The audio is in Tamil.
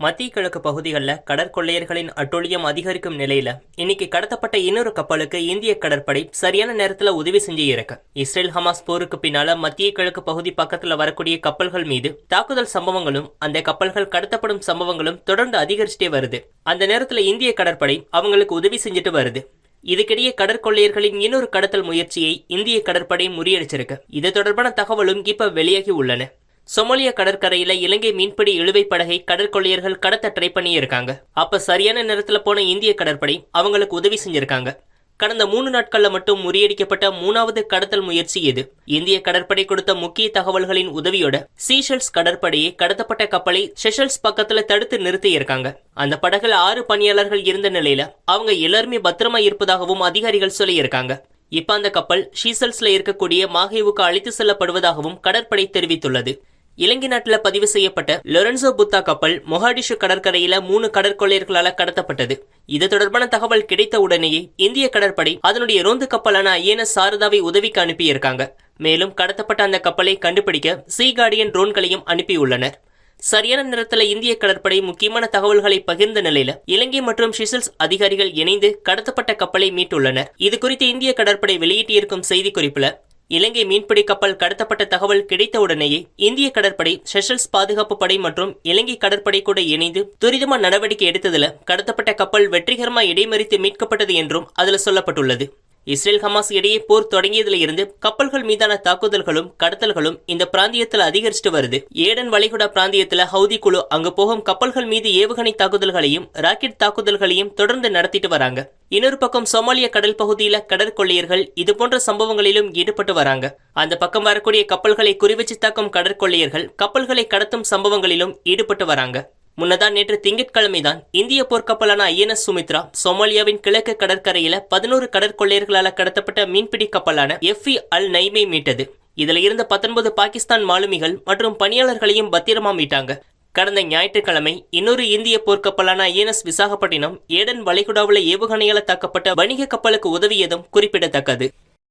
மத்திய கிழக்கு பகுதிகளில் கடற்கொள்ளையர்களின் அட்டூழியம் அதிகரிக்கும் நிலையில இன்னைக்கு கடத்தப்பட்ட இன்னொரு கப்பலுக்கு இந்திய கடற்படை சரியான நேரத்துல உதவி செஞ்சு இருக்கு. இஸ்ரேல் ஹமாஸ் போருக்கு பின்னால மத்திய கிழக்கு பகுதி பக்கத்துல வரக்கூடிய கப்பல்கள் மீது தாக்குதல் சம்பவங்களும் அந்த கப்பல்கள் கடத்தப்படும் சம்பவங்களும் தொடர்ந்து அதிகரிச்சுட்டே வருது. அந்த நேரத்துல இந்திய கடற்படை அவங்களுக்கு உதவி செஞ்சுட்டு வருது. இதுக்கிடையே கடற்கொள்ளையர்களின் இன்னொரு கடத்தல் முயற்சியை இந்திய கடற்படை முறியடிச்சிருக்கு. இது தொடர்பான தகவலும் இப்ப வெளியாகி உள்ளன. சொமாலியா கடற்கரையில இலங்கை மீன்பிடி இழுவை படகை கடற்கொள்ளையர்கள் கடத்த ட்ரை பண்ணியிருக்காங்க. அப்ப சரியான நேரத்துல போன இந்திய கடற்படை அவங்களுக்கு உதவி செஞ்சிருக்காங்க. கடந்த 3 நாட்கள்ல மட்டும் முறியடிக்கப்பட்ட 3வது கடத்தல் முயற்சி இது. இந்திய கடற்படை கொடுத்த முக்கிய தகவல்களின் உதவியோட சீஷெல்ஸ் கடற்படையை கடத்தப்பட்ட கப்பலை செஷல்ஸ் பக்கத்துல தடுத்து நிறுத்தி இருக்காங்க. அந்த படகுல 6 பணியாளர்கள் இருந்த நிலையில அவங்க எல்லாருமே பத்திரமா இருப்பதாகவும் அதிகாரிகள் சொல்லியிருக்காங்க. இப்ப அந்த கப்பல் ஷீசல்ஸ்ல இருக்கக்கூடிய மாஹேவுக்கு அழைத்து செல்லப்படுவதாகவும் கடற்படை தெரிவித்துள்ளது. இலங்கை நாட்டில் பதிவு செய்யப்பட்ட லொரென்சோ புத்தா கப்பல் மொகாடிஷு கடற்கரையில 3 கடற்கொள்ளையர்களால கடத்தப்பட்டது. இது தொடர்பான தகவல் கிடைத்த உடனேயே இந்திய கடற்படை அதனுடைய ரோந்து கப்பலான ஐஎன்எஸ் சாரதாவை உதவிக்கு அனுப்பியிருக்காங்க. மேலும் கடத்தப்பட்ட அந்த கப்பலை கண்டுபிடிக்க சீ கார்டியன் ட்ரோன்களையும் அனுப்பியுள்ளனர். சரியான நேரத்துல இந்திய கடற்படை முக்கியமான தகவல்களை பகிர்ந்த நிலையில இலங்கை மற்றும் ஷிசல்ஸ் அதிகாரிகள் இணைந்து கடத்தப்பட்ட கப்பலை மீட்டுள்ளனர். இது குறித்து இந்திய கடற்படை வெளியிட்டிருக்கும் செய்திக்குறிப்புல, இலங்கை மீன்பிடி கப்பல் கடத்தப்பட்ட தகவல் கிடைத்தவுடனேயே இந்திய கடற்படை செஷல்ஸ் பாதுகாப்பு படை மற்றும் இலங்கை கடற்படை கூட இணைந்து துரிதமா நடவடிக்கை எடுத்ததுல கடத்தப்பட்ட கப்பல் வெற்றிகரமா இடைமறித்து மீட்கப்பட்டது என்றும் அதுல சொல்லப்பட்டுள்ளது. இஸ்ரேல் ஹமாஸ் இடையே போர் தொடங்கியதுல இருந்து கப்பல்கள் மீதான தாக்குதல்களும் கடத்தல்களும் இந்த பிராந்தியத்துல அதிகரிச்சுட்டு வருது. ஏடன் வளைகுடா பிராந்தியத்துல ஹவுதி குழு அங்கு போகும் கப்பல்கள் மீது ஏவுகணை தாக்குதல்களையும் ராக்கெட் தாக்குதல்களையும் தொடர்ந்து நடத்திட்டு வராங்க. இன்னொரு பக்கம் சோமாலியா கடல் பகுதியில கடற்கொள்ளையர்கள் இது போன்ற சம்பவங்களிலும் ஈடுபட்டு வராங்க. அந்த பக்கம் வரக்கூடிய கப்பல்களை குறிவச்சு தாக்கும் கடற்கொள்ளையர்கள் கப்பல்களை கடத்தும் சம்பவங்களிலும் ஈடுபட்டு வராங்க. முன்னதான் நேற்று திங்கட்கிழமைதான் இந்திய போர்க்கப்பலான ஐஎன்எஸ் சுமித்ரா சோமாலியாவின் கிழக்கு கடற்கரையில 11 கடற்கொள்ளையர்களால கடத்தப்பட்ட மீன்பிடி கப்பலான எஃப்இ அல் நைமை மீட்டது. இதுல இருந்த 19 பாகிஸ்தான் மாலுமிகள் மற்றும் பணியாளர்களையும் பத்திரமா மீட்டாங்க. கடந்த ஞாயிற்றுக்கிழமை இன்னொரு இந்திய போர்க்கப்பலான ஐஎன்எஸ் விசாகப்பட்டினம் ஏடன் வளைகுடாவில் ஏவுகணையால தாக்கப்பட்ட வணிக கப்பலுக்கு உதவியதும் குறிப்பிடத்தக்கது.